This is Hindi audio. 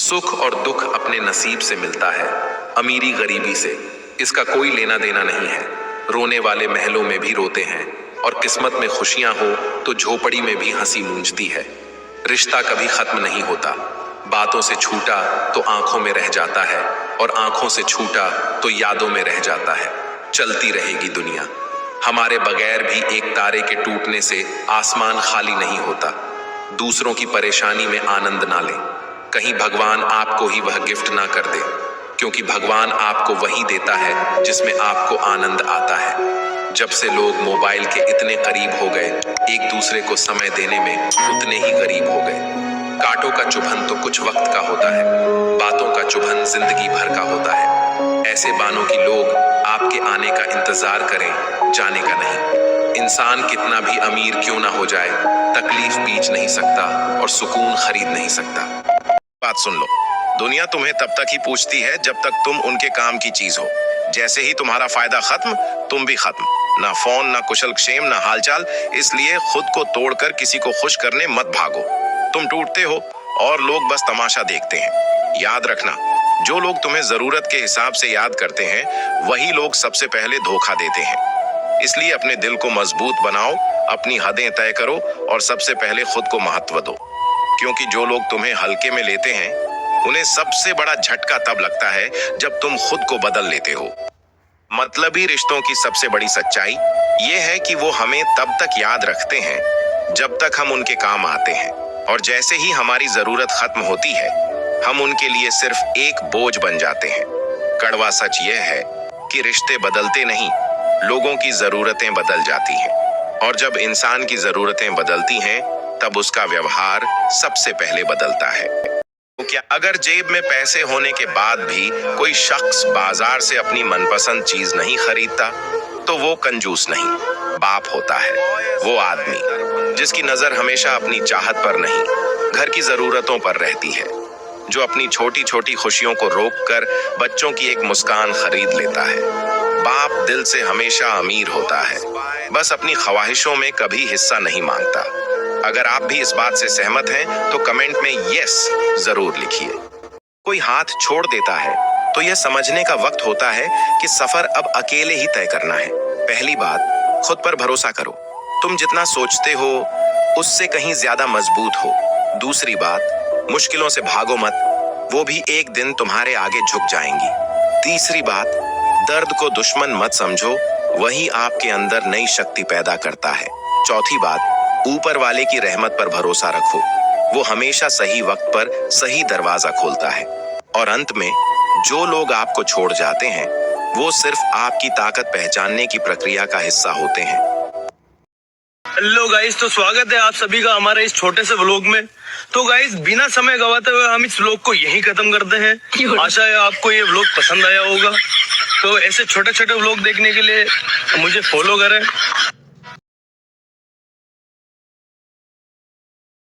सुख और दुख अपने नसीब से मिलता है, अमीरी गरीबी से इसका कोई लेना देना नहीं है। रोने वाले महलों में भी रोते हैं और किस्मत में खुशियां हो तो झोपड़ी में भी हंसी गूंजती है। रिश्ता कभी खत्म नहीं होता, बातों से छूटा तो आंखों में रह जाता है और आंखों से छूटा तो यादों में रह जाता है। चलती रहेगी दुनिया, हमारे बगैर भी एक तारे के टूटने से आसमान खाली नहीं होता। दूसरों की परेशानी में आनंद ना लें, कहीं भगवान आपको ही वह गिफ्ट ना कर दे, क्योंकि भगवान आपको वही देता है जिसमें आपको आनंद आता है। जब से लोग मोबाइल के इतने करीब हो गए, एक दूसरे को समय देने में उतने ही गरीब हो गए। कांटों का चुभन तो कुछ वक्त का होता है, बातों का चुभन जिंदगी भर का होता है। ऐसे बानों की लोग आपके आने का इंतजार करें, जाने का नहीं। इंसान कितना भी अमीर क्यों ना हो जाए, तकलीफ बीच नहीं सकता और सुकून खरीद नहीं सकता। बात सुन लो, दुनिया तुम्हें तब तक ही पूछती है जब तक तुम उनके काम की चीज हो। जैसे ही तुम्हारा फायदा खत्म, तुम भी खत्म। ना फोन, ना कुशल क्षेम, ना हालचाल। इसलिए खुद को तोड़कर किसी को खुश करने मत भागो। तुम टूटते हो और लोग बस तमाशा देखते हैं। याद रखना, जो लोग तुम्हें जरूरत के हिसाब से याद करते हैं, वही लोग सबसे पहले धोखा देते हैं। इसलिए अपने दिल को मजबूत बनाओ, अपनी हदें तय करो और सबसे पहले खुद को महत्व दो। क्योंकि जो लोग तुम्हें हल्के में लेते हैं, उन्हें सबसे बड़ा झटका तब लगता है जब तुम खुद को बदल लेते हो। मतलबी रिश्तों की सबसे बड़ी सच्चाई यह है कि वो हमें तब तक याद रखते हैं जब तक हम उनके काम आते हैं, और जैसे ही हमारी जरूरत खत्म होती है, हम उनके लिए सिर्फ एक बोझ बन जाते हैं। कड़वा सच यह है कि रिश्ते बदलते नहीं, लोगों की जरूरतें बदल जाती हैं। और जब इंसान की जरूरतें बदलती हैं, तब उसका व्यवहार सबसे पहले बदलता है। तो क्या अगर जेब में पैसे होने के बाद भी कोई शख्स बाजार से अपनी मनपसंद चीज नहीं खरीदता, तो वो कंजूस नहीं, बाप होता है। वो आदमी जिसकी नजर हमेशा अपनी चाहत पर नहीं, घर की जरूरतों पर रहती है, जो अपनी छोटी छोटी खुशियों को रोककर बच्चों की एक मुस्कान खरीद लेता है। बाप दिल से हमेशा अमीर होता है, बस अपनी ख्वाहिशों में कभी हिस्सा नहीं मांगता। अगर आप भी इस बात से सहमत हैं, तो कमेंट में यस जरूर लिखिए। कोई हाथ छोड़ देता है तो यह समझने का वक्त होता है कि सफर अब अकेले ही तय करना है। पहली बात, खुद पर भरोसा करो। तुम जितना सोचते हो उससे कहीं ज्यादा मजबूत हो। दूसरी बात, मुश्किलों से भागो मत, वो भी एक दिन तुम्हारे आगे झुक जाएंगी। तीसरी बात, दर्द को दुश्मन मत समझो, वही आपके अंदर नई शक्ति पैदा करता है। चौथी बात, ऊपर वाले की रहमत पर भरोसा रखो, वो हमेशा सही वक्त पर सही दरवाजा खोलता है। और अंत में, जो लोग आपको छोड़ जाते हैं, वो सिर्फ आपकी ताकत पहचानने की प्रक्रिया का हिस्सा होते हैं। हेलो गाइस, तो स्वागत है आप सभी का हमारे इस छोटे से व्लॉग में। तो गाइस, बिना समय गवाते हुए हम इस व्लॉग को यहीं खत्म करते हैं। आशा है आपको ये व्लॉग पसंद आया होगा। तो ऐसे छोटे छोटे व्लॉग देखने के लिए मुझे फॉलो करें।